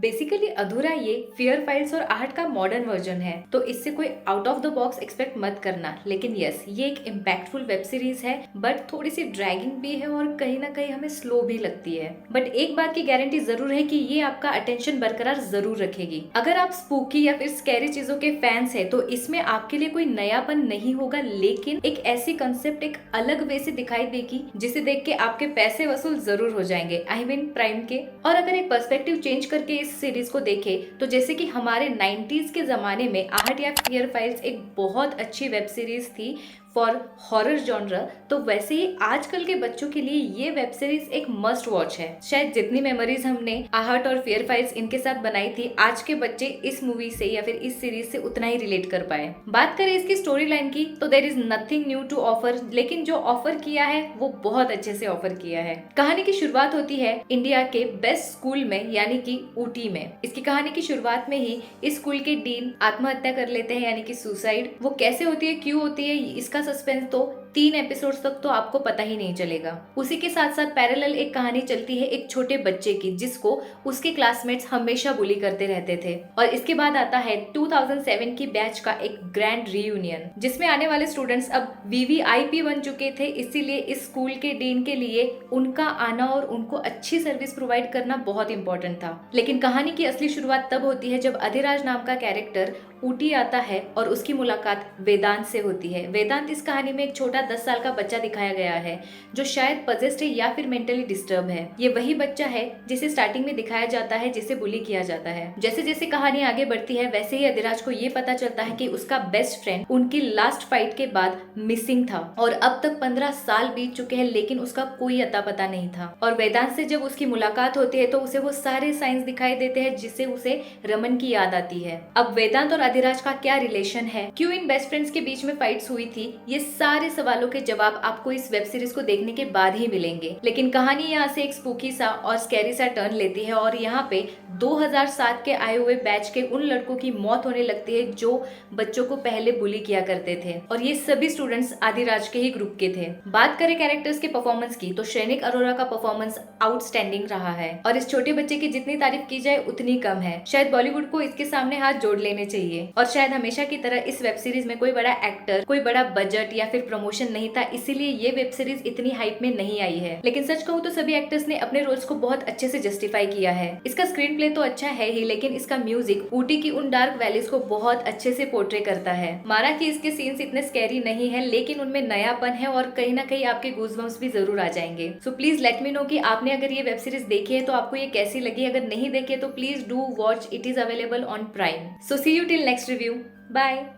Basically अधूरा ये fear files और आहट का मॉडर्न वर्जन है, तो इससे कोई out of the box expect मत करना। लेकिन यस, ये एक इम्पैक्टफुल वेब सीरीज है, बट थोड़ी सी ड्रैगिंग भी है और कहीं ना कहीं हमें स्लो भी लगती है। बट एक बात की गारंटी जरूर है कि ये आपका अटेंशन बरकरार जरूर रखेगी। अगर आप स्पूकी या फिर स्कैरी चीजों के फैंस हैं, तो इसमें आपके लिए कोई नयापन नहीं होगा, लेकिन एक ऐसी कंसेप्ट एक अलग वे से दिखाई देगी जिसे देख के आपके पैसे वसूल जरूर हो जाएंगे, आई मीन प्राइम के। और अगर एक पर्सपेक्टिव चेंज करके इस सीरीज को देखे, तो जैसे कि हमारे 90s के जमाने में आहट या फियर फाइल्स एक बहुत अच्छी वेब सीरीज थी फॉर हॉरर जॉनर, तो वैसे ही आजकल के बच्चों के लिए ये वेब सीरीज एक मस्ट वॉच है। शायद जितनी मेमोरीज हमने आहट और फियर फाइल्स इनके साथ बनाई थी, आज के बच्चे इस मूवी से या फिर इस सीरीज से उतना ही रिलेट कर पाए। बात करें इसकी स्टोरी लाइन की, तो there is nothing new to offer, लेकिन जो ऑफर किया है वो बहुत अच्छे से ऑफर किया है। कहानी की शुरुआत होती है इंडिया के बेस्ट स्कूल में, यानी कि ऊटी में। इसकी कहानी की शुरुआत में ही इस स्कूल के डीन आत्महत्या कर लेते हैं, यानी कि सुसाइड। वो कैसे होती है, क्यों होती है, इसका सस्पेंस तो 3 एपिसोड्स तक तो आपको पता ही नहीं चलेगा। उसी के साथ साथ पैरेलल एक कहानी चलती है एक छोटे बच्चे की, जिसको उसके क्लासमेट्स हमेशा बुली करते रहते थे। और इसके बाद आता है 2007 की बैच का एक ग्रैंड रीयूनियन, जिसमें आने वाले स्टूडेंट्स अब वीवीआईपी बन चुके थे। इसीलिए इस स्कूल के डीन के लिए उनका आना और उनको अच्छी सर्विस प्रोवाइड करना बहुत इंपॉर्टेंट था। लेकिन कहानी की असली शुरुआत तब होती है जब अधिराज नाम का कैरेक्टर ऊटी आता है और उसकी मुलाकात वेदांत से होती है। वेदांत इस कहानी में एक छोटा 10 साल का बच्चा दिखाया गया है, जो शायद पजेस्ड है या फिर मेंटली डिस्टर्ब है। ये वही बच्चा है जिसे स्टार्टिंग में दिखाया जाता है, जिसे बुली किया जाता है। जैसे जैसे कहानी आगे बढ़ती है, वैसे ही अधिराज को ये पता चलता है कि उसका बेस्ट फ्रेंड उनकी लास्ट फाइट के बाद मिसिंग था और अब तक 15 साल बीत चुके हैं, लेकिन उसका कोई अता पता नहीं था। और वेदांत से जब उसकी मुलाकात होती है, तो उसे वो सारे साइंस दिखाई देते हैं, जिससे उसे रमन की याद आती है। अब वेदांत और अधिराज का क्या रिलेशन है, क्यों इन बेस्ट फ्रेंड्स के बीच में फाइट्स हुई थी, ये सारे सवालों के जवाब आपको इस वेब सीरीज को देखने के बाद ही मिलेंगे। लेकिन कहानी यहाँ से एक स्पूकी सा और स्कैरी सा टर्न लेती है और यहाँ पे 2007 के आए हुए बैच के उन लड़कों की मौत होने लगती है जो बच्चों को पहले बुली किया करते थे, और ये सभी स्टूडेंट्स आदिराज के ही ग्रुप के थे। बात करें कैरेक्टर्स के परफॉर्मेंस की, तो श्रेनिक अरोरा का परफॉर्मेंस आउटस्टैंडिंग रहा है, और इस छोटे बच्चे की जितनी तारीफ की जाए उतनी कम है। शायद बॉलीवुड को इसके सामने हाथ जोड़ लेने चाहिए। और शायद हमेशा की तरह इस वेब सीरीज में कोई बड़ा एक्टर, कोई बड़ा बजट या फिर प्रमोशन नहीं था, इसीलिए ये वेब सीरीज इतनी हाइप में नहीं आई है। लेकिन सच कहूँ तो सभी एक्टर्स ने अपने रोल्स को बहुत अच्छे से जस्टिफाई किया है। इसका स्क्रीन प्ले तो अच्छा है ही, लेकिन इसका म्यूजिक ऊटी की उन डार्क वैलीज को बहुत अच्छे से पोर्ट्रे करता है। माना कि इसके सीन्स इतने स्कैरी नहीं है, लेकिन उनमें नयापन है और कहीं ना कहीं आपके गूज़बम्प्स भी जरूर आ जाएंगे। So please let me know कि आपने अगर ये वेब सीरीज देखी है तो आपको ये कैसी लगी। अगर नहीं देखी है तो please do watch, it is available on prime. So see you till next review, bye.